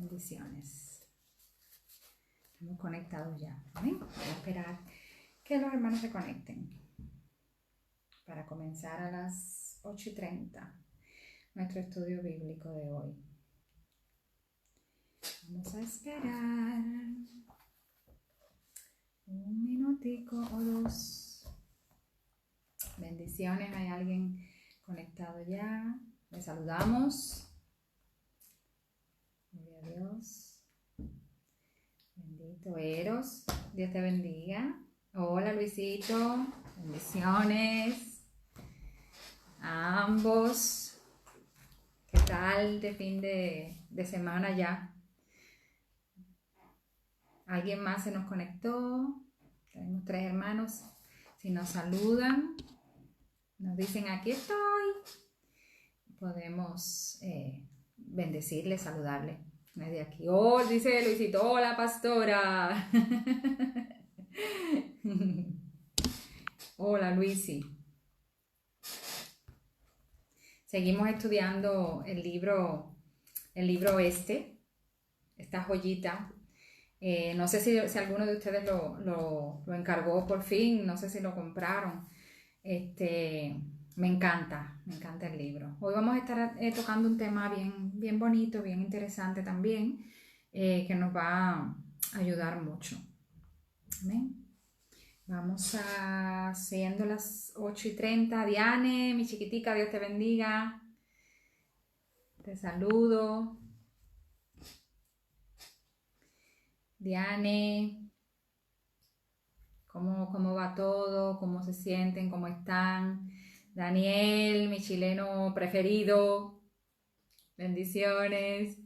Bendiciones. Estamos conectados ya. ¿Amén? Voy a esperar que los hermanos se conecten para comenzar a las 8:30 nuestro estudio bíblico de hoy. Vamos a esperar un minutico o dos. Bendiciones, hay alguien conectado ya. Les saludamos. Gloria a Dios. Bendito Eros. Dios te bendiga. Hola Luisito. Bendiciones a ambos. ¿Qué tal de fin de semana ya? ¿Alguien más se nos conectó? Tenemos 3 hermanos. Si nos saludan, nos dicen aquí estoy, podemos bendecirle, saludarle. Desde aquí, oh, dice Luisito, hola pastora. Hola Luisi. Seguimos estudiando el libro esta joyita. No sé si alguno de ustedes lo encargó por fin, no sé si lo compraron. Me encanta el libro. Hoy vamos a estar tocando un tema bien bonito, bien interesante también, que nos va a ayudar mucho. Amén. Vamos haciendo las 8:30. Diane, mi chiquitica, Dios te bendiga. Te saludo. Diane, ¿cómo va todo? ¿Cómo se sienten? ¿Cómo están? Daniel, mi chileno preferido. Bendiciones.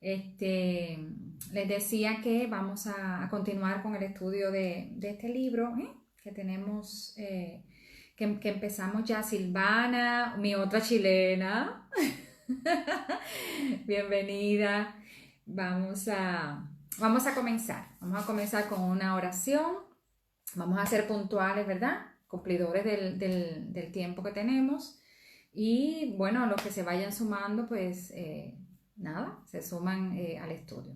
Les decía que vamos a continuar con el estudio de este libro, que tenemos, que empezamos ya. Silvana, mi otra chilena. Bienvenida. Vamos a comenzar. Vamos a comenzar con una oración. Vamos a ser puntuales, ¿verdad? Cumplidores del tiempo que tenemos. Y bueno, los que se vayan sumando, pues nada, se suman al estudio.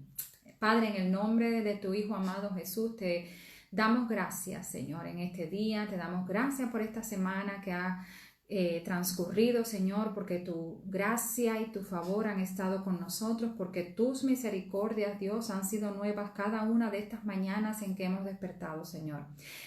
Padre, en el nombre de tu Hijo amado Jesús, te damos gracias, Señor, en este día. Te damos gracias por esta semana que ha transcurrido, Señor, porque tu gracia y tu favor han estado con nosotros, porque tus misericordias, Dios, han sido nuevas cada una de estas mañanas en que hemos despertado, Señor.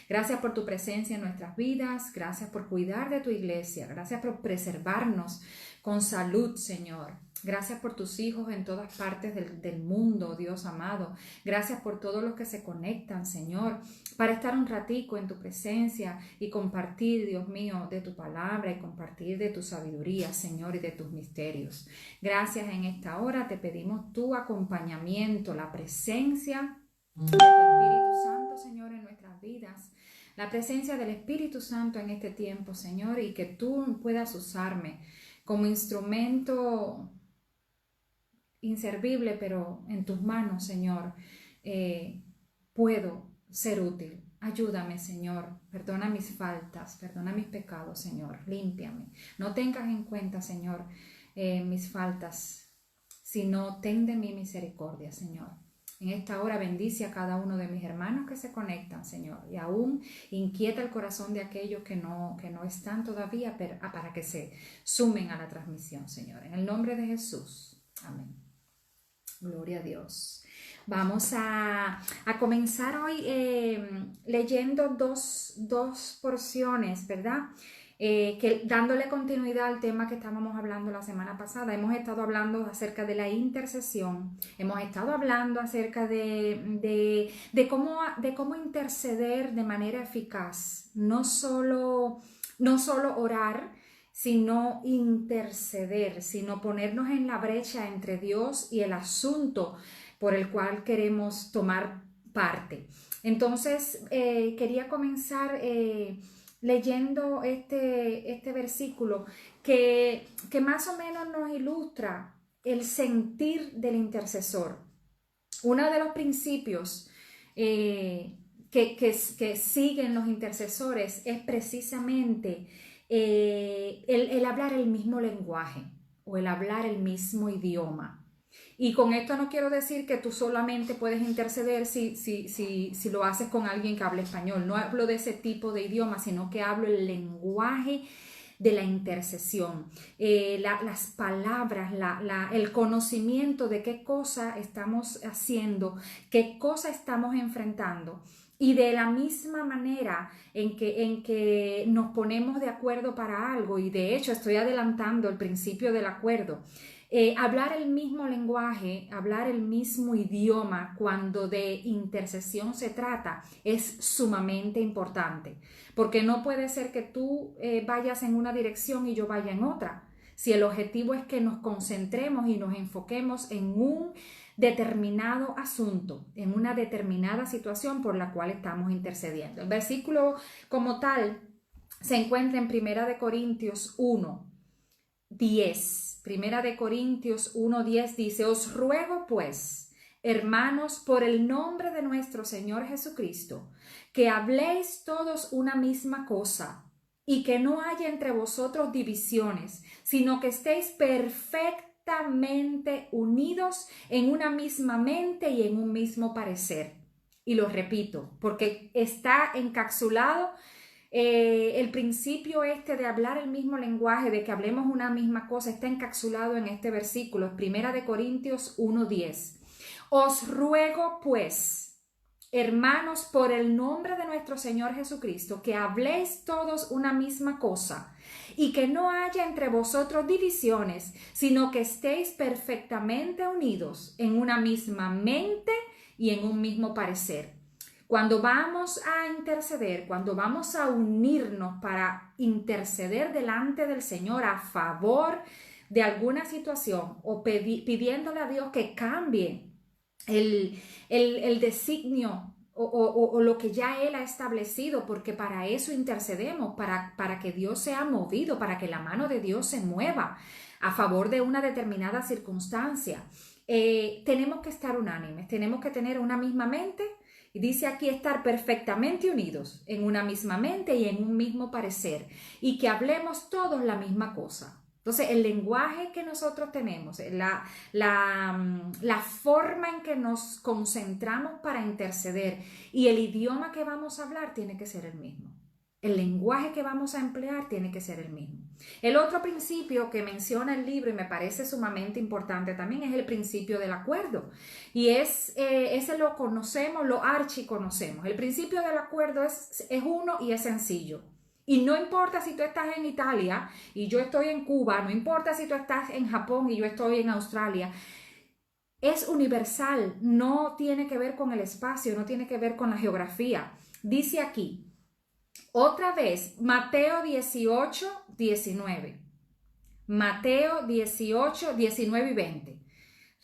Gracias por tu presencia en nuestras vidas, gracias por cuidar de tu iglesia, gracias por preservarnos con salud, Señor. Gracias por tus hijos en todas partes del mundo, Dios amado. Gracias por todos los que se conectan, Señor, para estar un ratico en tu presencia y compartir, Dios mío, de tu palabra y compartir de tu sabiduría, Señor, y de tus misterios. Gracias en esta hora. Te pedimos tu acompañamiento, la presencia de tu Espíritu Santo, Señor, en nuestras vidas. La presencia del Espíritu Santo en este tiempo, Señor, y que tú puedas usarme como instrumento inservible, pero en tus manos, Señor, puedo ser útil. Ayúdame, Señor, perdona mis faltas, perdona mis pecados, Señor, límpiame. No tengas en cuenta, Señor, mis faltas, sino ten de mí misericordia, Señor. En esta hora bendice a cada uno de mis hermanos que se conectan, Señor, y aún inquieta el corazón de aquellos que no están todavía para que se sumen a la transmisión, Señor. En el nombre de Jesús. Amén. Gloria a Dios. Vamos a comenzar hoy leyendo dos porciones, ¿verdad? Dándole continuidad al tema que estábamos hablando la semana pasada. Hemos estado hablando acerca de la intercesión, hemos estado hablando acerca de cómo interceder de manera eficaz, no solo orar, sino interceder, sino ponernos en la brecha entre Dios y el asunto por el cual queremos tomar parte. Entonces, quería comenzar leyendo este versículo que más o menos nos ilustra el sentir del intercesor. Uno de los principios que siguen los intercesores es precisamente el hablar el mismo lenguaje o el hablar el mismo idioma. Y con esto no quiero decir que tú solamente puedes interceder si lo haces con alguien que hable español. No hablo de ese tipo de idioma, sino que hablo el lenguaje de la intercesión, las palabras, el conocimiento de qué cosa estamos haciendo, qué cosa estamos enfrentando. Y de la misma manera en que nos ponemos de acuerdo para algo, y de hecho estoy adelantando el principio del acuerdo, hablar el mismo lenguaje, hablar el mismo idioma cuando de intercesión se trata es sumamente importante, porque no puede ser que tú vayas en una dirección y yo vaya en otra. Si el objetivo es que nos concentremos y nos enfoquemos en un determinado asunto, en una determinada situación por la cual estamos intercediendo. El versículo como tal se encuentra en Primera de Corintios 1:10. Primera de Corintios 1:10 dice: os ruego pues, hermanos, por el nombre de nuestro Señor Jesucristo, que habléis todos una misma cosa y que no haya entre vosotros divisiones, sino que estéis perfectamente unidos en una misma mente y en un mismo parecer. Y lo repito, porque está encapsulado el principio este de hablar el mismo lenguaje, de que hablemos una misma cosa, está encapsulado en este versículo, Primera de Corintios 1:10. Os ruego pues, hermanos, por el nombre de nuestro Señor Jesucristo, que habléis todos una misma cosa y que no haya entre vosotros divisiones, sino que estéis perfectamente unidos en una misma mente y en un mismo parecer. Cuando vamos a interceder, cuando vamos a unirnos para interceder delante del Señor a favor de alguna situación o pidiéndole a Dios que cambie el designio o lo que ya Él ha establecido, porque para eso intercedemos, para que Dios sea movido, para que la mano de Dios se mueva a favor de una determinada circunstancia. Tenemos que estar unánimes, tenemos que tener una misma mente. Y dice aquí estar perfectamente unidos en una misma mente y en un mismo parecer, y que hablemos todos la misma cosa. Entonces, el lenguaje que nosotros tenemos, la forma en que nos concentramos para interceder y el idioma que vamos a hablar tiene que ser el mismo. El lenguaje que vamos a emplear tiene que ser el mismo. El otro principio que menciona el libro y me parece sumamente importante también es el principio del acuerdo. Y ese lo conocemos, lo archiconocemos. El principio del acuerdo es uno y es sencillo. Y no importa si tú estás en Italia y yo estoy en Cuba, no importa si tú estás en Japón y yo estoy en Australia, es universal, no tiene que ver con el espacio, no tiene que ver con la geografía. Dice aquí, otra vez, Mateo 18:19. Mateo 18:19 y 20.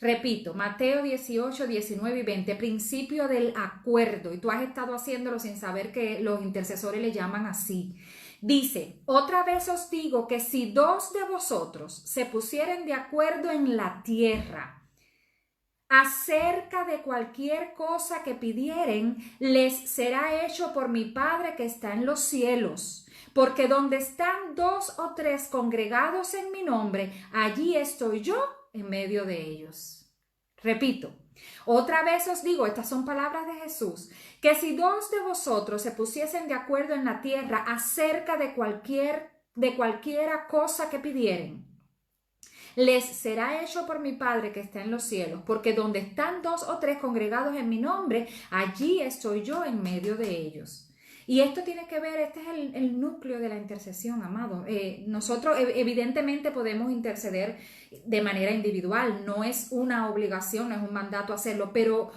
Repito, Mateo 18:19 y 20, principio del acuerdo. Y tú has estado haciéndolo sin saber que los intercesores le llaman así. Dice, otra vez os digo que si dos de vosotros se pusieren de acuerdo en la tierra acerca de cualquier cosa que pidieren, les será hecho por mi Padre que está en los cielos. Porque donde están 2 o 3 congregados en mi nombre, allí estoy yo en medio de ellos. Repito, otra vez os digo, estas son palabras de Jesús, que si 2 de vosotros se pusiesen de acuerdo en la tierra acerca de cualquiera cosa que pidieren, les será hecho por mi Padre que está en los cielos, porque donde están 2 o 3 congregados en mi nombre, allí estoy yo en medio de ellos. Y esto tiene que ver, este es el núcleo de la intercesión, amado. Nosotros evidentemente podemos interceder de manera individual, no es una obligación, no es un mandato hacerlo, pero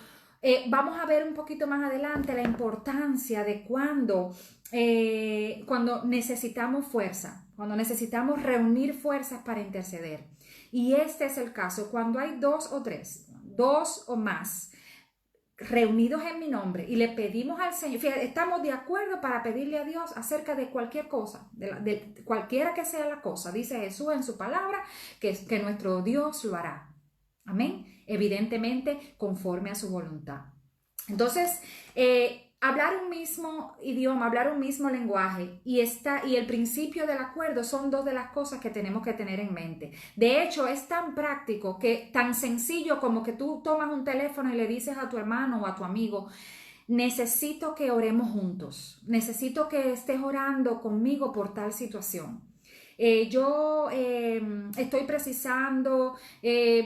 vamos a ver un poquito más adelante la importancia de cuando necesitamos fuerza, cuando necesitamos reunir fuerzas para interceder. Y este es el caso, cuando hay 2 o 3, 2 o más reunidos en mi nombre y le pedimos al Señor, fíjate, estamos de acuerdo para pedirle a Dios acerca de cualquier cosa, de cualquiera que sea la cosa, dice Jesús en su palabra, que nuestro Dios lo hará. Amén. Evidentemente conforme a su voluntad. Entonces, hablar un mismo idioma, hablar un mismo lenguaje y el principio del acuerdo son dos de las cosas que tenemos que tener en mente. De hecho, es tan práctico, tan sencillo como que tú tomas un teléfono y le dices a tu hermano o a tu amigo: necesito que oremos juntos, necesito que estés orando conmigo por tal situación. Yo estoy precisando,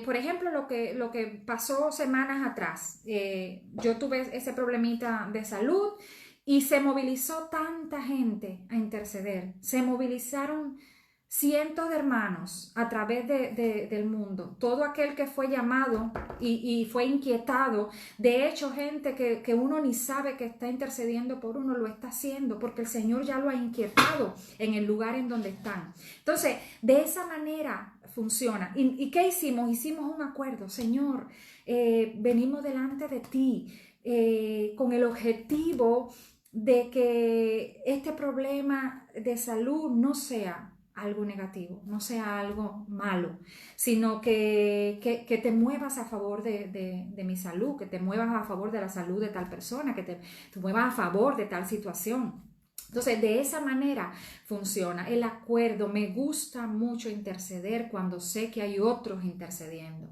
por ejemplo, lo que pasó semanas atrás. Yo tuve ese problemita de salud y se movilizó tanta gente a interceder. Se movilizaron cientos de hermanos a través del mundo. Todo aquel que fue llamado y fue inquietado. De hecho, gente que uno ni sabe que está intercediendo por uno, lo está haciendo porque el Señor ya lo ha inquietado en el lugar en donde están. Entonces, de esa manera funciona. ¿Y qué hicimos? Hicimos un acuerdo. Señor, venimos delante de ti con el objetivo de que este problema de salud no sea algo negativo, no sea algo malo, sino que te muevas a favor de mi salud, que te muevas a favor de la salud de tal persona, que te muevas a favor de tal situación. Entonces, de esa manera funciona el acuerdo. Me gusta mucho interceder cuando sé que hay otros intercediendo.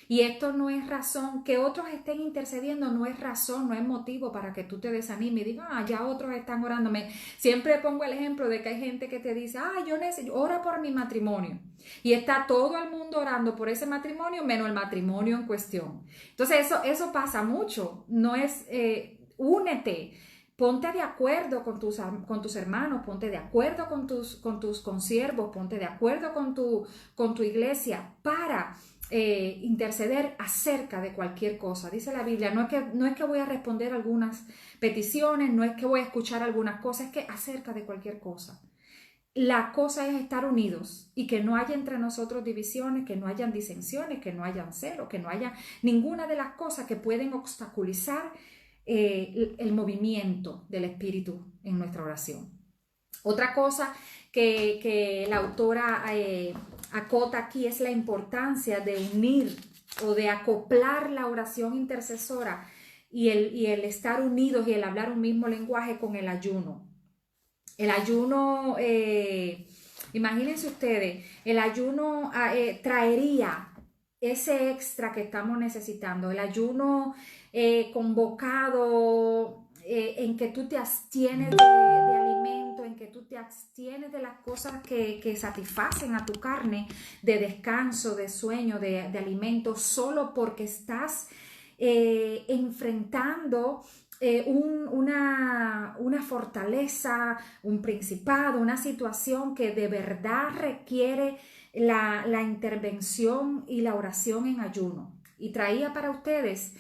Y esto no es razón, que otros estén intercediendo no es razón, no es motivo para que tú te desanimes y digas: ya otros están orándome. Siempre pongo el ejemplo de que hay gente que te dice: yo necesito, ora por mi matrimonio. Y está todo el mundo orando por ese matrimonio, menos el matrimonio en cuestión. Entonces eso pasa mucho. No es, únete. Ponte de acuerdo con tus hermanos, ponte de acuerdo con tus consiervos, ponte de acuerdo con tu iglesia para interceder acerca de cualquier cosa. Dice la Biblia, no es que voy a responder algunas peticiones, no es que voy a escuchar algunas cosas, es que acerca de cualquier cosa. La cosa es estar unidos y que no haya entre nosotros divisiones, que no hayan disensiones, que no hayan celos, que no haya ninguna de las cosas que pueden obstaculizar el movimiento del Espíritu en nuestra oración. Otra cosa que la autora acota aquí es la importancia de unir o de acoplar la oración intercesora y el estar unidos y el hablar un mismo lenguaje con el ayuno. El ayuno, imagínense ustedes, el ayuno traería ese extra que estamos necesitando, el ayuno convocado en que tú te abstienes de alimento, en que tú te abstienes de las cosas que satisfacen a tu carne, de descanso, de sueño, de alimento, solo porque estás enfrentando una fortaleza, un principado, una situación que de verdad requiere la intervención y la oración en ayuno. Y traía para ustedes,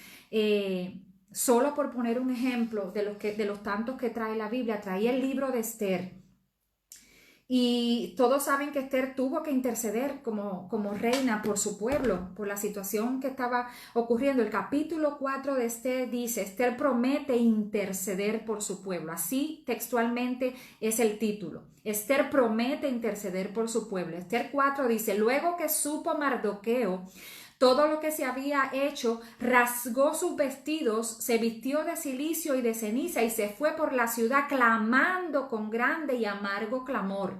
solo por poner un ejemplo de los tantos que trae la Biblia, traía el libro de Esther. Y todos saben que Esther tuvo que interceder como reina por su pueblo, por la situación que estaba ocurriendo. El capítulo 4 de Esther dice: Esther promete interceder por su pueblo. Así textualmente es el título. Esther promete interceder por su pueblo. Esther 4 dice: luego que supo Mardoqueo todo lo que se había hecho, rasgó sus vestidos, se vistió de cilicio y de ceniza y se fue por la ciudad clamando con grande y amargo clamor.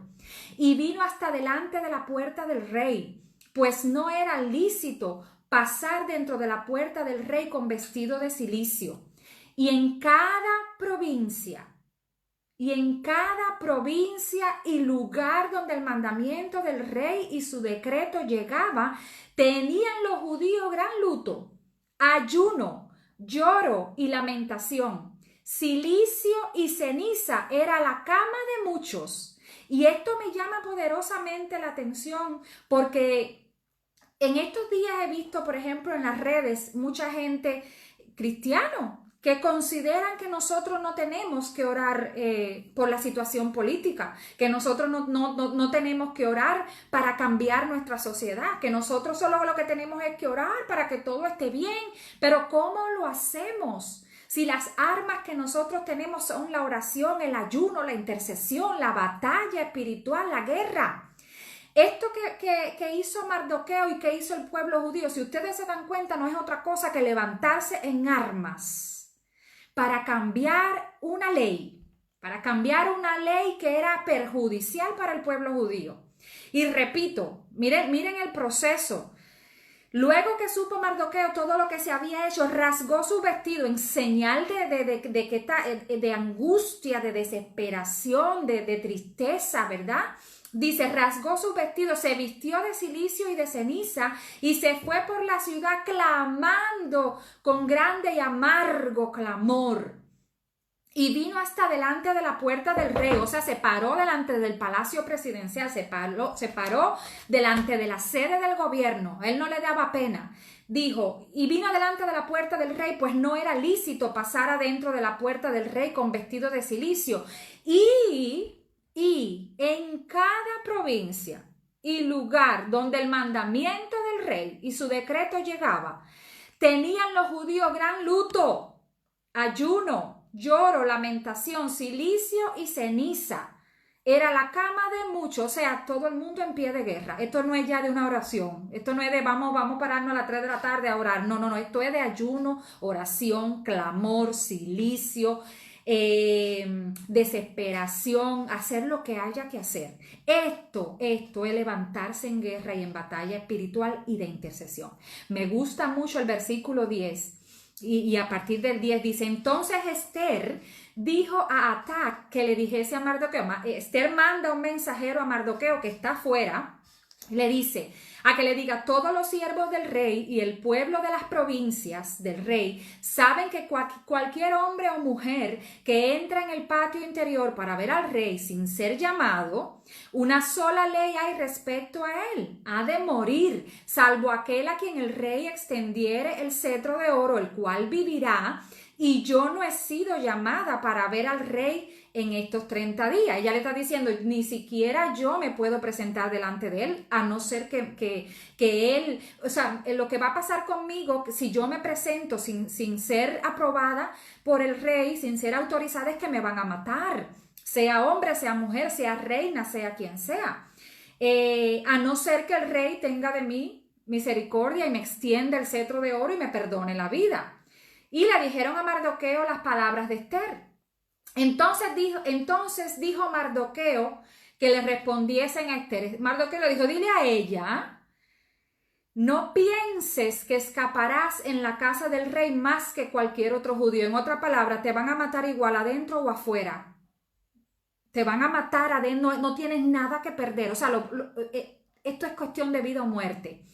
Y vino hasta delante de la puerta del rey, pues no era lícito pasar dentro de la puerta del rey con vestido de cilicio. Y en cada provincia y lugar donde el mandamiento del rey y su decreto llegaba, tenían los judíos gran luto, ayuno, lloro y lamentación. Cilicio y ceniza era la cama de muchos. Y esto me llama poderosamente la atención porque en estos días he visto, por ejemplo, en las redes, mucha gente cristiano que consideran que nosotros no tenemos que orar por la situación política, que nosotros no tenemos que orar para cambiar nuestra sociedad, que nosotros solo lo que tenemos es que orar para que todo esté bien. Pero ¿cómo lo hacemos? Si las armas que nosotros tenemos son la oración, el ayuno, la intercesión, la batalla espiritual, la guerra. Esto que hizo Mardoqueo y que hizo el pueblo judío, si ustedes se dan cuenta, no es otra cosa que levantarse en armas para cambiar una ley que era perjudicial para el pueblo judío. Y repito, miren el proceso. Luego que supo Mardoqueo todo lo que se había hecho, rasgó su vestido en señal de angustia, de desesperación, de tristeza, ¿verdad? Dice, rasgó su vestido, se vistió de cilicio y de ceniza y se fue por la ciudad clamando con grande y amargo clamor. Y vino hasta delante de la puerta del rey, o sea, se paró delante del palacio presidencial, se paró delante de la sede del gobierno. A él no le daba pena. Dijo, y vino delante de la puerta del rey, pues no era lícito pasar adentro de la puerta del rey con vestido de cilicio. Y en cada provincia y lugar donde el mandamiento del rey y su decreto llegaba, tenían los judíos gran luto, ayuno, lloro, lamentación, cilicio y ceniza. Era la cama de muchos, o sea, todo el mundo en pie de guerra. Esto no es ya de una oración. Esto no es de vamos a pararnos a las 3 de la tarde a orar. No. Esto es de ayuno, oración, clamor, cilicio, desesperación, hacer lo que haya que hacer. Esto es levantarse en guerra y en batalla espiritual y de intercesión. Me gusta mucho el versículo 10. Y a partir del 10 dice, entonces Esther dijo a Atac que le dijese a Mardoqueo. Esther manda un mensajero a Mardoqueo que está afuera, le dice a que le diga, todos los siervos del rey y el pueblo de las provincias del rey saben que cualquier hombre o mujer que entra en el patio interior para ver al rey sin ser llamado, una sola ley hay respecto a él: ha de morir, salvo aquel a quien el rey extendiere el cetro de oro, el cual vivirá, y yo no he sido llamada para ver al rey en estos 30 días. Ella le está diciendo, ni siquiera yo me puedo presentar delante de él, a no ser que él, o sea, lo que va a pasar conmigo, si yo me presento sin ser aprobada por el rey, sin ser autorizada, es que me van a matar, sea hombre, sea mujer, sea reina, sea quien sea. A no ser que el rey tenga de mí misericordia y me extienda el cetro de oro y me perdone la vida. Y le dijeron a Mardoqueo las palabras de Esther. Entonces dijo Mardoqueo que le respondiesen a Esther. Mardoqueo le dijo, dile a ella, no pienses que escaparás en la casa del rey más que cualquier otro judío. En otra palabra, te van a matar igual adentro o afuera. Te van a matar adentro, no tienes nada que perder. O sea, esto es cuestión de vida o muerte.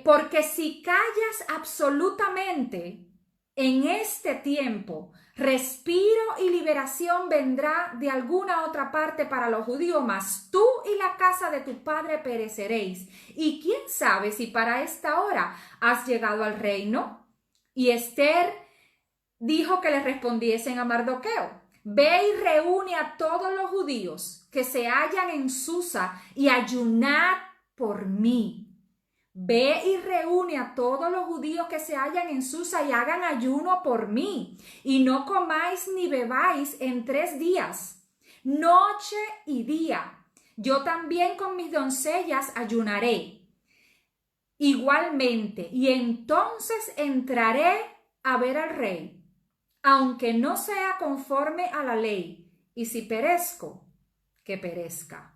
Porque si callas absolutamente en este tiempo, respiro y liberación vendrá de alguna otra parte para los judíos, mas tú y la casa de tu padre pereceréis. Y quién sabe si para esta hora has llegado al reino. Y Esther dijo que le respondiesen a Mardoqueo, ve y reúne a todos los judíos que se hallan en Susa y ayunad por mí. Ve y reúne a todos los judíos que se hallan en Susa y hagan ayuno por mí, y no comáis ni bebáis en 3 días, noche y día. Yo también con mis doncellas ayunaré igualmente, y entonces entraré a ver al rey, aunque no sea conforme a la ley, y si perezco, que perezca.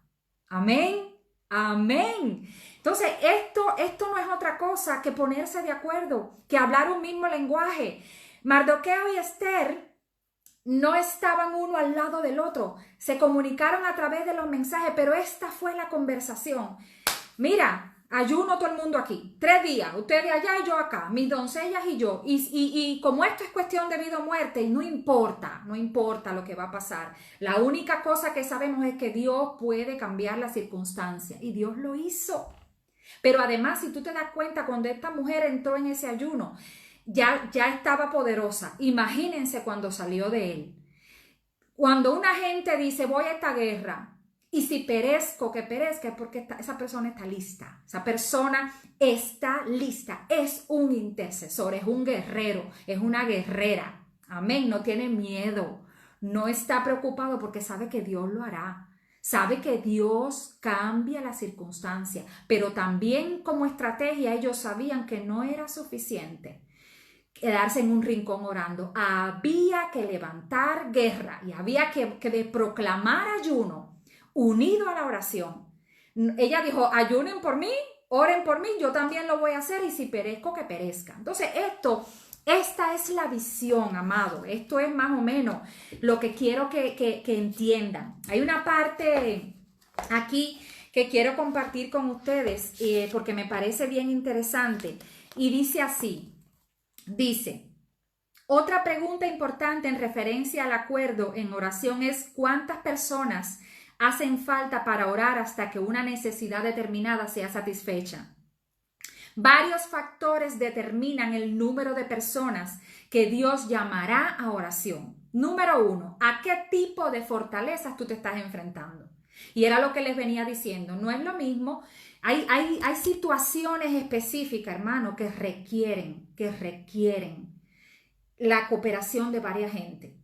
Amén. Amén. Entonces, esto no es otra cosa que ponerse de acuerdo, que hablar un mismo lenguaje. Mardoqueo y Esther no estaban uno al lado del otro, se comunicaron a través de los mensajes, pero esta fue la conversación. Mira, ayuno todo el mundo aquí, 3 días, ustedes allá y yo acá, mis doncellas y yo, y como esto es cuestión de vida o muerte, no importa lo que va a pasar. La única cosa que sabemos es que Dios puede cambiar las circunstancias, y Dios lo hizo. Pero además, si tú te das cuenta, cuando esta mujer entró en ese ayuno, ya estaba poderosa. Imagínense cuando salió de él. Cuando una gente dice, voy a esta guerra, y si perezco, que perezca, es porque esa persona está lista. Esa persona está lista. Es un intercesor, es un guerrero, es una guerrera. Amén. No tiene miedo. No está preocupado porque sabe que Dios lo hará. Sabe que Dios cambia la circunstancia. Pero también como estrategia ellos sabían que no era suficiente. quedarse en un rincón orando. Había que levantar guerra y había que proclamar ayuno unido a la oración. Ella dijo, ayunen por mí, oren por mí, yo también lo voy a hacer y si perezco, que perezca. Entonces esta es la visión, amado. Esto es más o menos lo que quiero que entiendan. Hay una parte aquí que quiero compartir con ustedes porque me parece bien interesante y dice así. Dice, otra pregunta importante en referencia al acuerdo en oración es ¿cuántas personas hacen falta para orar hasta que una necesidad determinada sea satisfecha? Varios factores determinan el número de personas que Dios llamará a oración. Número 1, ¿a qué tipo de fortalezas tú te estás enfrentando? Y era lo que les venía diciendo, no es lo mismo. Hay situaciones específicas, hermano, que requieren la cooperación de varias gente,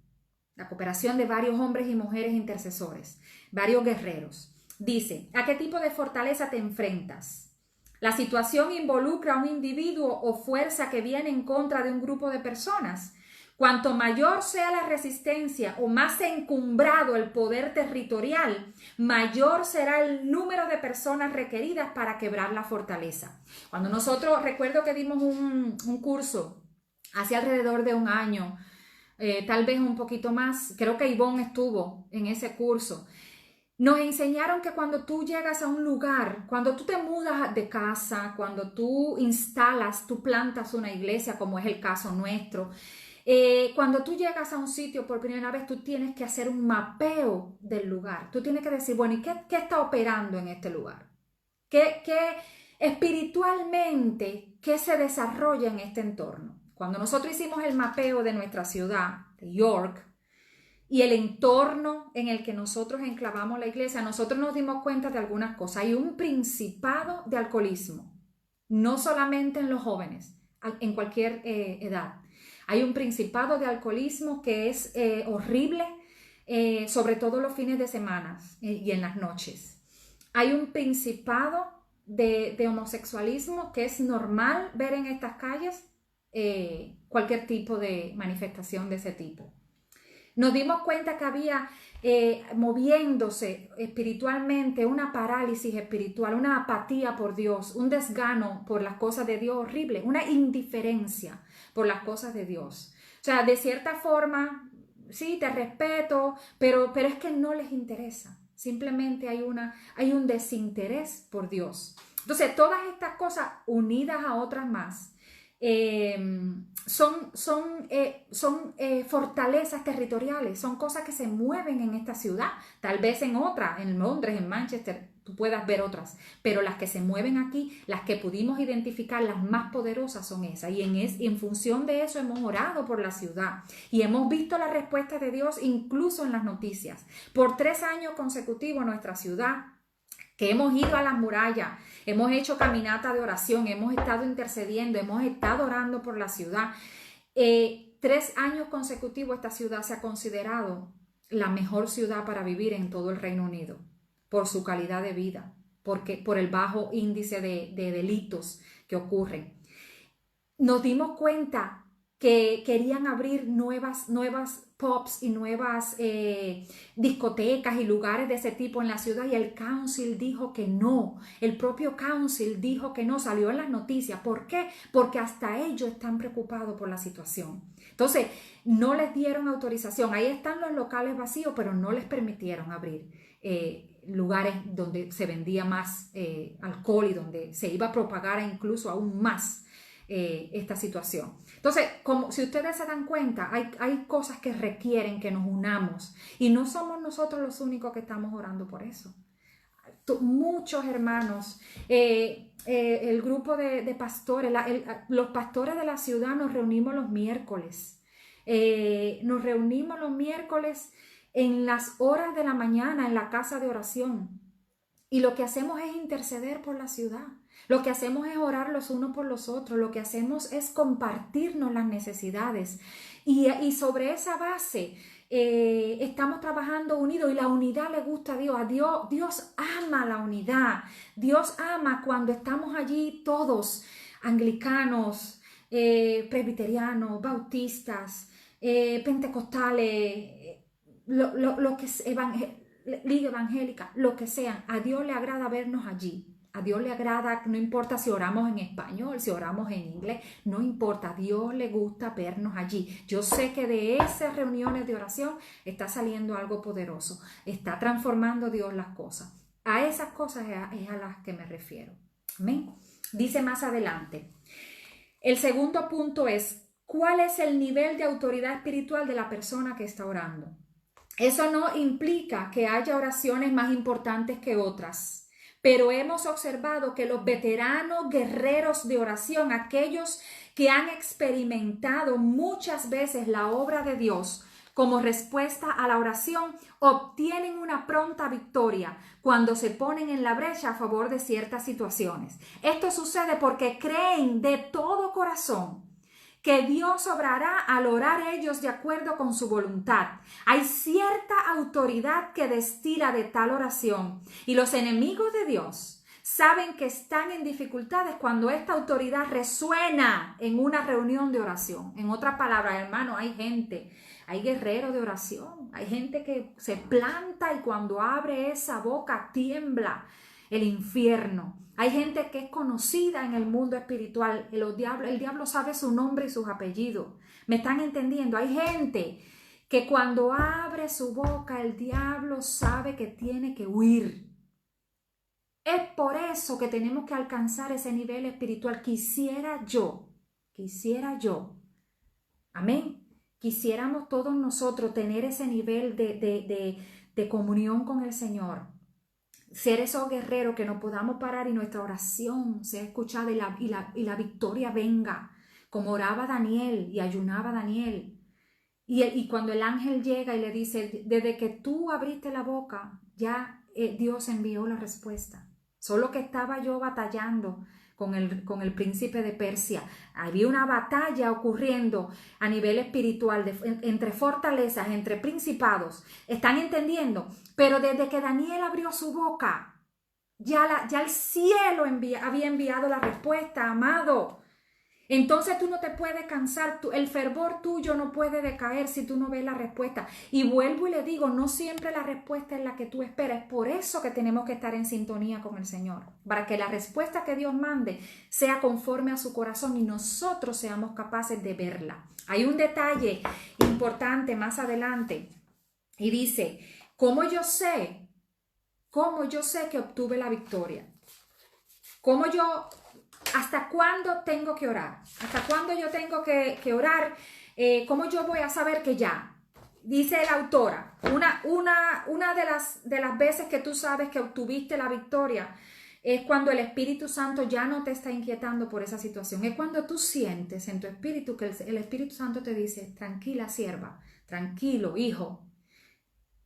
la cooperación de varios hombres y mujeres intercesores, varios guerreros. Dice, ¿a qué tipo de fortaleza te enfrentas? La situación involucra a un individuo o fuerza que viene en contra de un grupo de personas. Cuanto mayor sea la resistencia o más encumbrado el poder territorial, mayor será el número de personas requeridas para quebrar la fortaleza. Cuando nosotros, recuerdo que dimos un curso hace alrededor de un año, tal vez un poquito más, creo que Ivonne estuvo en ese curso. Nos enseñaron que cuando tú llegas a un lugar, cuando tú te mudas de casa, cuando tú instalas, tú plantas una iglesia, como es el caso nuestro, cuando tú llegas a un sitio por primera vez, tú tienes que hacer un mapeo del lugar. Tú tienes que decir, bueno, ¿y qué está operando en este lugar? ¿Qué espiritualmente, qué se desarrolla en este entorno? Cuando nosotros hicimos el mapeo de nuestra ciudad, de York, y el entorno en el que nosotros enclavamos la iglesia, nosotros nos dimos cuenta de algunas cosas. Hay un principado de alcoholismo, no solamente en los jóvenes, en cualquier edad. Hay un principado de alcoholismo que es horrible, sobre todo los fines de semana y en las noches. Hay un principado de homosexualismo que es normal ver en estas calles, cualquier tipo de manifestación de ese tipo. Nos dimos cuenta que había moviéndose espiritualmente una parálisis espiritual, una apatía por Dios, un desgano por las cosas de Dios horrible, una indiferencia por las cosas de Dios. O sea, de cierta forma, sí, te respeto, pero es que no les interesa. Simplemente hay un desinterés por Dios. Entonces, todas estas cosas unidas a otras más, son fortalezas territoriales, son cosas que se mueven en esta ciudad, tal vez en otra, en Londres, en Manchester, tú puedas ver otras, pero las que se mueven aquí, las que pudimos identificar, las más poderosas son esas, y en función de eso hemos orado por la ciudad y hemos visto la respuesta de Dios incluso en las noticias. Por 3 años consecutivos nuestra ciudad, que hemos ido a las murallas, hemos hecho caminata de oración, hemos estado intercediendo, hemos estado orando por la ciudad. 3 años consecutivos esta ciudad se ha considerado la mejor ciudad para vivir en todo el Reino Unido, por su calidad de vida, por el bajo índice de delitos que ocurren. Nos dimos cuenta que querían abrir nuevas pubs y nuevas discotecas y lugares de ese tipo en la ciudad, y el council dijo que no, el propio council dijo que no, salió en las noticias. ¿Por qué? Porque hasta ellos están preocupados por la situación. Entonces, no les dieron autorización. Ahí están los locales vacíos, pero no les permitieron abrir lugares donde se vendía más alcohol y donde se iba a propagar incluso aún más esta situación. Entonces, como si ustedes se dan cuenta, hay cosas que requieren que nos unamos, y no somos nosotros los únicos que estamos orando por eso. Muchos hermanos, el grupo de pastores, los pastores de la ciudad nos reunimos los miércoles. En las horas de la mañana en la casa de oración, y lo que hacemos es interceder por la ciudad. Lo que hacemos es orar los unos por los otros, lo que hacemos es compartirnos las necesidades, y sobre esa base estamos trabajando unidos, y la unidad le gusta a Dios. Dios ama la unidad, Dios ama cuando estamos allí todos, anglicanos, presbiterianos, bautistas, pentecostales, lo que es liga evangélica, lo que sean, a Dios le agrada vernos allí. A Dios le agrada, no importa si oramos en español, si oramos en inglés, no importa, a Dios le gusta vernos allí. Yo sé que de esas reuniones de oración está saliendo algo poderoso, está transformando Dios las cosas. A esas cosas es a las que me refiero. Amén. Dice más adelante, el segundo punto es, ¿cuál es el nivel de autoridad espiritual de la persona que está orando? Eso no implica que haya oraciones más importantes que otras. Pero hemos observado que los veteranos guerreros de oración, aquellos que han experimentado muchas veces la obra de Dios como respuesta a la oración, obtienen una pronta victoria cuando se ponen en la brecha a favor de ciertas situaciones. Esto sucede porque creen de todo corazón que Dios obrará al orar ellos de acuerdo con su voluntad. Hay cierta autoridad que destila de tal oración y los enemigos de Dios saben que están en dificultades cuando esta autoridad resuena en una reunión de oración. En otras palabras, hermano, hay gente, hay guerreros de oración, hay gente que se planta y cuando abre esa boca tiembla el infierno. Hay gente que es conocida en el mundo espiritual. El diablo sabe su nombre y sus apellidos. ¿Me están entendiendo? Hay gente que cuando abre su boca, el diablo sabe que tiene que huir. Es por eso que tenemos que alcanzar ese nivel espiritual. Quisiera yo, amén, quisiéramos todos nosotros tener ese nivel de comunión con el Señor. Ser esos guerreros que no podamos parar y nuestra oración sea escuchada y la victoria venga, como oraba Daniel y ayunaba Daniel. Y cuando el ángel llega y le dice, desde que tú abriste la boca, ya Dios envió la respuesta. Solo que estaba yo batallando con el príncipe de Persia. Había una batalla ocurriendo a nivel espiritual entre fortalezas, entre principados. ¿Están entendiendo? Pero desde que Daniel abrió su boca, ya el cielo había enviado la respuesta, amado. Entonces tú no te puedes cansar, el fervor tuyo no puede decaer si tú no ves la respuesta. Y vuelvo y le digo, no siempre la respuesta es la que tú esperas. Es por eso que tenemos que estar en sintonía con el Señor, para que la respuesta que Dios mande sea conforme a su corazón y nosotros seamos capaces de verla. Hay un detalle importante más adelante y dice, ¿cómo yo sé que obtuve la victoria? ¿Hasta cuándo tengo que orar? ¿Hasta cuándo yo tengo que orar? ¿Cómo yo voy a saber que ya? Dice la autora, una de las veces que tú sabes que obtuviste la victoria es cuando el Espíritu Santo ya no te está inquietando por esa situación. Es cuando tú sientes en tu espíritu que el Espíritu Santo te dice, tranquila sierva, tranquilo hijo,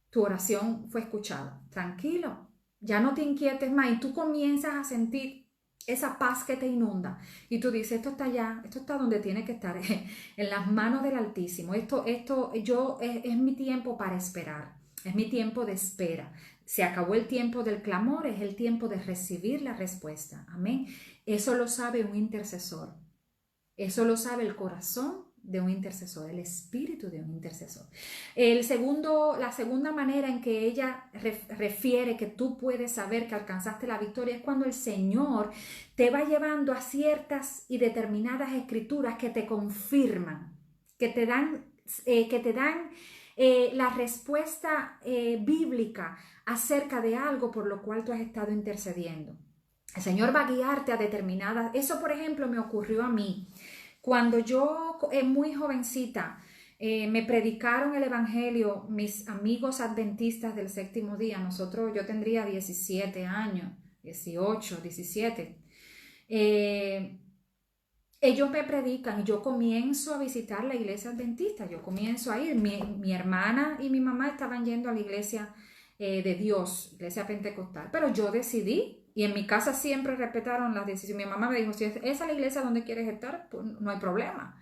tu oración fue escuchada. Tranquilo, ya no te inquietes más y tú comienzas a sentir esa paz que te inunda y tú dices, esto está allá, esto está donde tiene que estar, en las manos del Altísimo. Es mi tiempo para esperar, es mi tiempo de espera. Se acabó el tiempo del clamor, es el tiempo de recibir la respuesta. Amén. Eso lo sabe un intercesor. Eso lo sabe el corazón de un intercesor, el espíritu de un intercesor. La segunda manera en que ella refiere que tú puedes saber que alcanzaste la victoria es cuando el Señor te va llevando a ciertas y determinadas escrituras que te confirman, que te dan la respuesta bíblica acerca de algo por lo cual tú has estado intercediendo. El Señor va a guiarte a determinadas. Eso, por ejemplo, me ocurrió a mí. Cuando yo, muy jovencita, me predicaron el evangelio, mis amigos adventistas del séptimo día, yo tendría 17 años, 18, 17. Ellos me predican y yo comienzo a visitar la iglesia adventista, yo comienzo a ir. Mi hermana y mi mamá estaban yendo a la iglesia de Dios, iglesia pentecostal, pero yo decidí. Y en mi casa siempre respetaron las decisiones. Mi mamá me dijo, si esa es la iglesia donde quieres estar, pues no hay problema.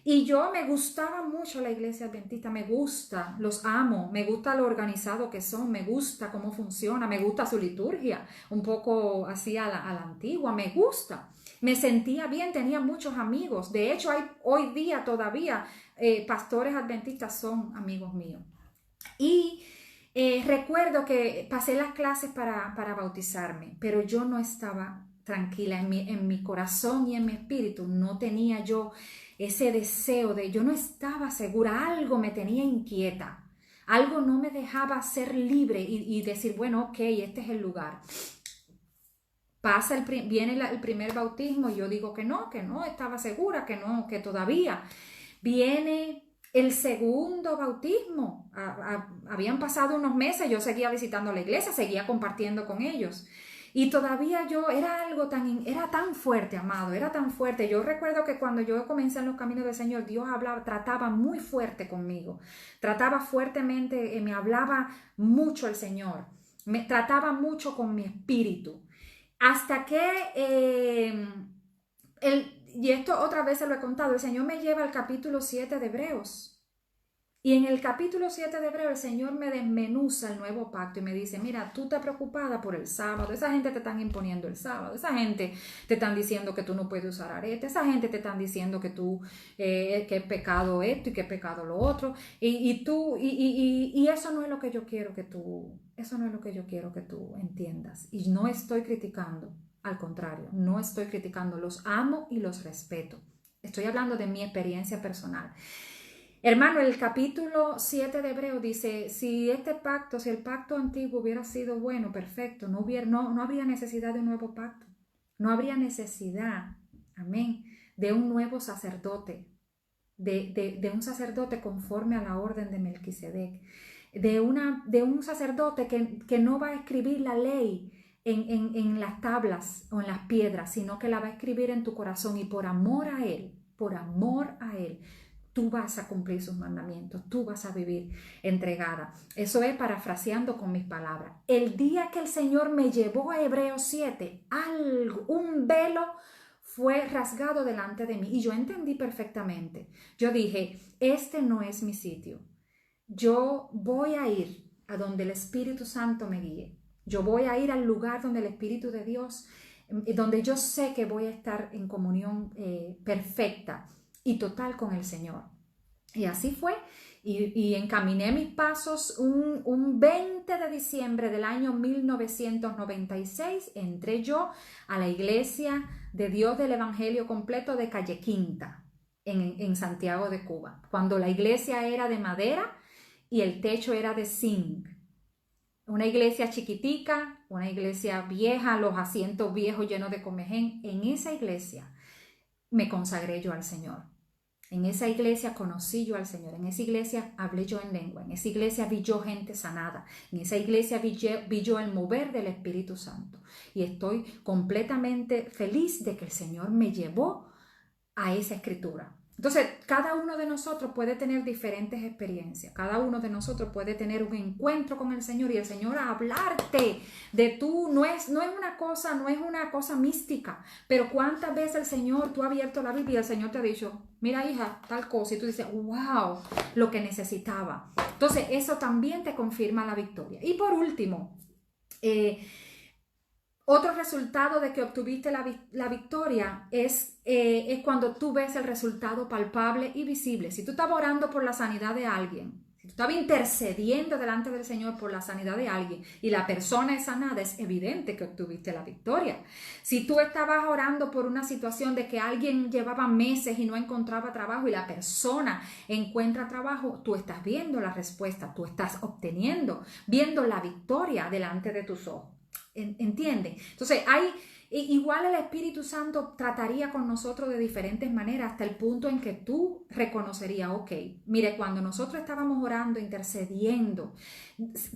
Y me gustaba mucho la iglesia adventista, me gusta, los amo, me gusta lo organizado que son, me gusta cómo funciona, me gusta su liturgia, un poco así a la antigua, me gusta. Me sentía bien, tenía muchos amigos. De hecho, hoy día todavía pastores adventistas son amigos míos. Y recuerdo que pasé las clases para bautizarme, pero yo no estaba tranquila en mi corazón y en mi espíritu. No tenía yo ese deseo yo no estaba segura, algo me tenía inquieta. Algo no me dejaba ser libre y decir, bueno, ok, este es el lugar. Viene el primer bautismo y yo digo que no, estaba segura, que no, que todavía. Viene el segundo bautismo. Habían pasado unos meses, yo seguía visitando la iglesia, seguía compartiendo con ellos. Y todavía era tan fuerte, amado, era tan fuerte. Yo recuerdo que cuando yo comencé en los caminos del Señor, Dios trataba muy fuerte conmigo. Trataba fuertemente, me hablaba mucho el Señor. Me trataba mucho con mi espíritu. Hasta que, y esto otra vez se lo he contado, el Señor me lleva al capítulo 7 de Hebreos. Y en el capítulo 7 de Hebreos el Señor me desmenuza el nuevo pacto y me dice, mira, tú estás preocupada por el sábado, esa gente te están imponiendo el sábado, esa gente te están diciendo que tú no puedes usar arete, esa gente te están diciendo que que es pecado esto y que es pecado lo otro, y eso no es lo que yo quiero que eso no es lo que yo quiero que tú entiendas. Y no estoy criticando, al contrario, no estoy criticando, los amo y los respeto. Estoy hablando de mi experiencia personal. Hermano, el capítulo 7 de Hebreo dice, si el pacto antiguo hubiera sido bueno, perfecto, no habría necesidad de un nuevo pacto. No habría necesidad, amén, de un nuevo sacerdote, de un sacerdote conforme a la orden de Melquisedec, de un sacerdote que no va a escribir la ley en las tablas o en las piedras, sino que la va a escribir en tu corazón y por amor a Él, tú vas a cumplir sus mandamientos, tú vas a vivir entregada. Eso es parafraseando con mis palabras. El día que el Señor me llevó a Hebreos 7, un velo fue rasgado delante de mí y yo entendí perfectamente. Yo dije, este no es mi sitio. Yo voy a ir a donde el Espíritu Santo me guíe. Yo voy a ir al lugar donde el Espíritu de Dios, donde yo sé que voy a estar en comunión perfecta y total con el Señor. Y así fue, y encaminé mis pasos. Un 20 de diciembre del año 1996 entré yo a la Iglesia de Dios del Evangelio Completo de Calle Quinta, en Santiago de Cuba, cuando la iglesia era de madera y el techo era de zinc. Una iglesia chiquitica, una iglesia vieja, los asientos viejos llenos de comején. En esa iglesia me consagré yo al Señor. En esa iglesia conocí yo al Señor. En esa iglesia hablé yo en lengua. En esa iglesia vi yo gente sanada. En esa iglesia vi yo el mover del Espíritu Santo. Y estoy completamente feliz de que el Señor me llevó a esa escritura. Entonces, cada uno de nosotros puede tener diferentes experiencias. Cada uno de nosotros puede tener un encuentro con el Señor y el Señor a hablarte de tú. No es una cosa mística, pero cuántas veces el Señor, tú has abierto la Biblia y el Señor te ha dicho, mira hija, tal cosa, y tú dices, wow, lo que necesitaba. Entonces, eso también te confirma la victoria. Y por último, otro resultado de que obtuviste la victoria es cuando tú ves el resultado palpable y visible. Si tú estabas orando por la sanidad de alguien, si tú estabas intercediendo delante del Señor por la sanidad de alguien y la persona es sanada, es evidente que obtuviste la victoria. Si tú estabas orando por una situación de que alguien llevaba meses y no encontraba trabajo y la persona encuentra trabajo, tú estás viendo la respuesta, tú estás viendo la victoria delante de tus ojos. ¿Entienden? Entonces igual el Espíritu Santo trataría con nosotros de diferentes maneras hasta el punto en que tú reconocerías, ok, mire, cuando nosotros estábamos orando, intercediendo,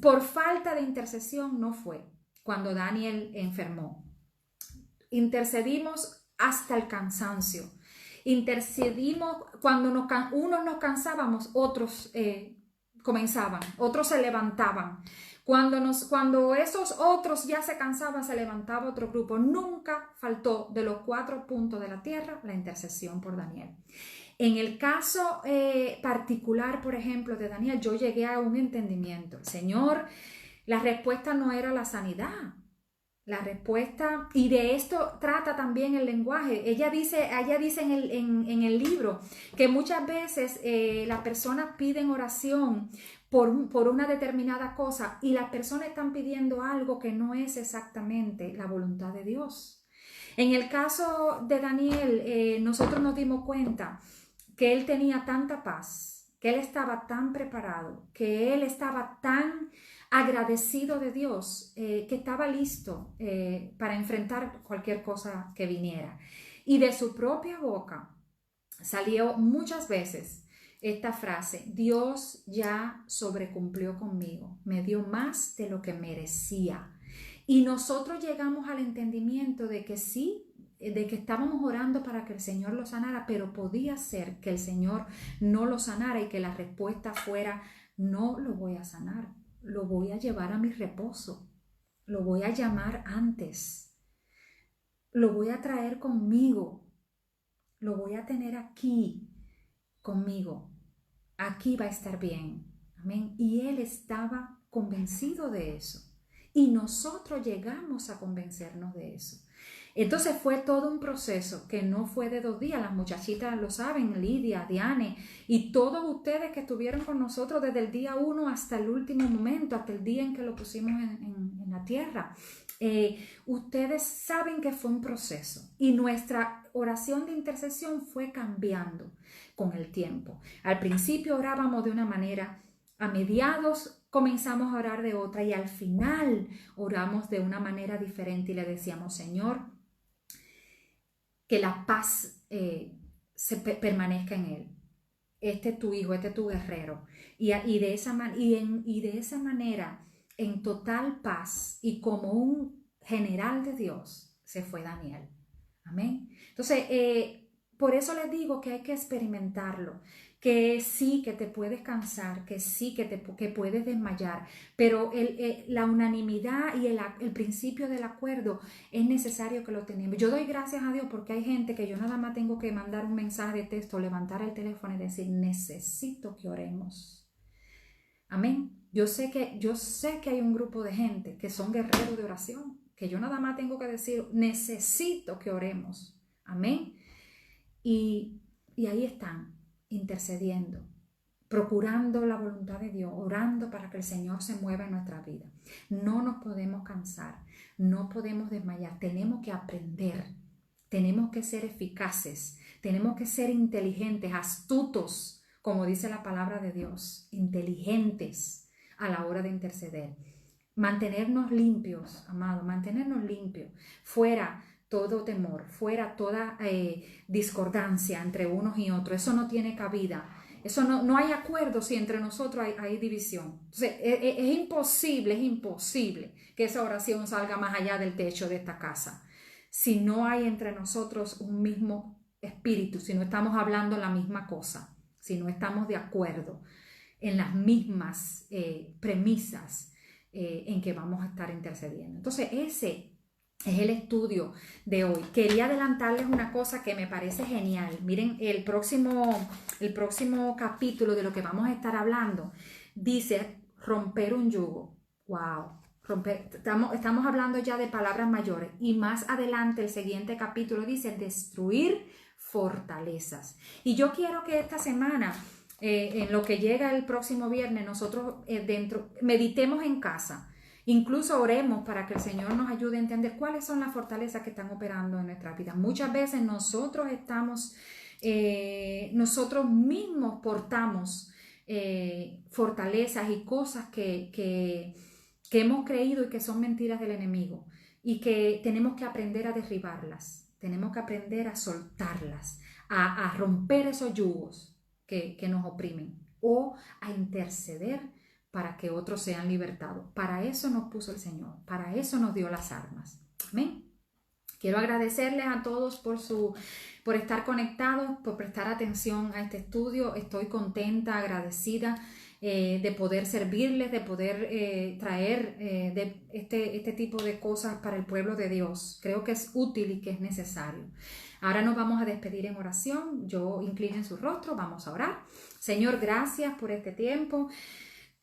por falta de intercesión no fue cuando Daniel enfermó. Intercedimos hasta el cansancio. Intercedimos cuando unos nos cansábamos, otros comenzaban, otros se levantaban. Cuando esos otros ya se cansaban, se levantaba otro grupo. Nunca faltó de los 4 puntos de la tierra la intercesión por Daniel. En el caso particular, por ejemplo, de Daniel, yo llegué a un entendimiento. El Señor, la respuesta no era la sanidad. La respuesta, y de esto trata también el lenguaje. Ella dice en el libro que muchas veces las personas piden oración por una determinada cosa y las personas están pidiendo algo que no es exactamente la voluntad de Dios. En el caso de Daniel, nosotros nos dimos cuenta que él tenía tanta paz, que él estaba tan preparado, que él estaba tan agradecido de Dios, que estaba listo para enfrentar cualquier cosa que viniera. Y de su propia boca salió muchas veces esta frase: Dios ya sobrecumplió conmigo, me dio más de lo que merecía. Y nosotros llegamos al entendimiento de que sí, de que estábamos orando para que el Señor lo sanara, pero podía ser que el Señor no lo sanara y que la respuesta fuera: no lo voy a sanar, lo voy a llevar a mi reposo, lo voy a llamar antes, lo voy a traer conmigo, lo voy a tener aquí conmigo, aquí va a estar bien. Amén. Y él estaba convencido de eso. Y nosotros llegamos a convencernos de eso. Entonces fue todo un proceso que no fue de 2 días. Las muchachitas lo saben, Lidia, Diane y todos ustedes que estuvieron con nosotros desde el día 1 hasta el último momento, hasta el día en que lo pusimos en la tierra. Ustedes saben que fue un proceso y nuestra oración de intercesión fue cambiando con el tiempo. Al principio orábamos de una manera, a mediados comenzamos a orar de otra y al final oramos de una manera diferente y le decíamos: Señor, que la paz permanezca en él. Este es tu hijo, este es tu guerrero. Y de esa manera, en total paz y como un general de Dios, se fue Daniel. Amén. Entonces, por eso les digo que hay que experimentarlo, que sí, que te puedes cansar, que sí, que puedes desmayar, pero la unanimidad y el principio del acuerdo es necesario que lo tenemos. Yo doy gracias a Dios porque hay gente que yo nada más tengo que mandar un mensaje de texto, levantar el teléfono y decir: necesito que oremos. Amén. Yo sé que hay un grupo de gente que son guerreros de oración, que yo nada más tengo que decir: necesito que oremos. Amén. Y ahí están, intercediendo, procurando la voluntad de Dios, orando para que el Señor se mueva en nuestra vida. No nos podemos cansar, no podemos desmayar, tenemos que aprender, tenemos que ser eficaces, tenemos que ser inteligentes, astutos, como dice la palabra de Dios, inteligentes a la hora de interceder. Mantenernos limpios, amado, mantenernos limpios, fuera todo temor, fuera toda discordancia entre unos y otros. Eso no tiene cabida. Eso no hay acuerdo si entre nosotros hay división. Entonces, es imposible que esa oración salga más allá del techo de esta casa. Si no hay entre nosotros un mismo espíritu, si no estamos hablando la misma cosa, si no estamos de acuerdo en las mismas premisas en que vamos a estar intercediendo. Entonces, ese es el estudio de hoy. Quería adelantarles una cosa que me parece genial. Miren, el próximo capítulo de lo que vamos a estar hablando dice romper un yugo. ¡Wow! Estamos hablando ya de palabras mayores. Y más adelante el siguiente capítulo dice destruir fortalezas. Y yo quiero que esta semana, en lo que llega el próximo viernes, nosotros meditemos en casa. Incluso oremos para que el Señor nos ayude a entender cuáles son las fortalezas que están operando en nuestra vida. Muchas veces nosotros mismos portamos fortalezas y cosas que hemos creído y que son mentiras del enemigo y que tenemos que aprender a derribarlas, tenemos que aprender a soltarlas, a romper esos yugos que nos oprimen o a interceder para que otros sean libertados. Para eso nos puso el Señor, para eso nos dio las armas. Amén. Quiero agradecerles a todos por estar conectados, por prestar atención a este estudio. Estoy contenta, agradecida de poder servirles, de poder traer este tipo de cosas para el pueblo de Dios. Creo que es útil y que es necesario. Ahora nos vamos a despedir en oración. Yo inclino en su rostro, vamos a orar. Señor, gracias por este tiempo.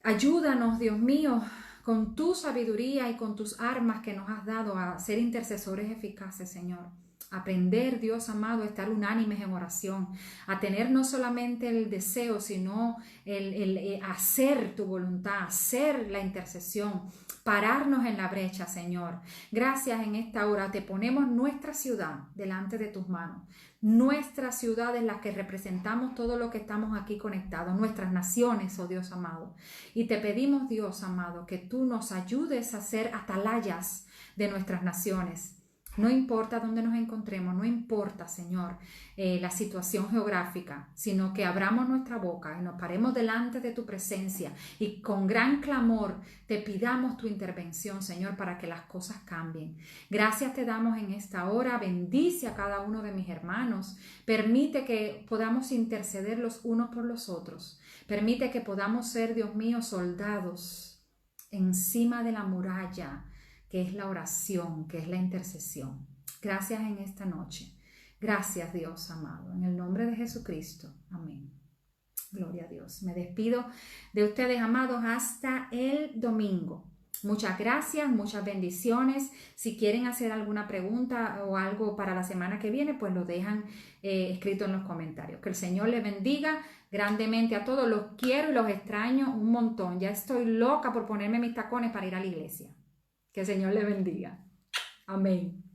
Ayúdanos, Dios mío, con tu sabiduría y con tus armas que nos has dado a ser intercesores eficaces, Señor. Aprender, Dios amado, a estar unánimes en oración, a tener no solamente el deseo, sino el hacer tu voluntad, hacer la intercesión, pararnos en la brecha, Señor. Gracias en esta hora. Te ponemos nuestra ciudad delante de tus manos. Nuestra ciudad es la que representamos todo lo que estamos aquí conectados, nuestras naciones, oh Dios amado. Y te pedimos, Dios amado, que tú nos ayudes a ser atalayas de nuestras naciones. No importa dónde nos encontremos, no importa, Señor, la situación geográfica, sino que abramos nuestra boca y nos paremos delante de tu presencia y con gran clamor te pidamos tu intervención, Señor, para que las cosas cambien. Gracias te damos en esta hora. Bendice a cada uno de mis hermanos. Permite que podamos interceder los unos por los otros. Permite que podamos ser, Dios mío, soldados encima de la muralla, que es la oración, que es la intercesión. Gracias en esta noche. Gracias, Dios amado. En el nombre de Jesucristo. Amén. Gloria a Dios. Me despido de ustedes, amados, hasta el domingo. Muchas gracias, muchas bendiciones. Si quieren hacer alguna pregunta o algo para la semana que viene, pues lo dejan escrito en los comentarios. Que el Señor les bendiga grandemente a todos. Los quiero y los extraño un montón. Ya estoy loca por ponerme mis tacones para ir a la iglesia. Que el Señor les bendiga. Amén.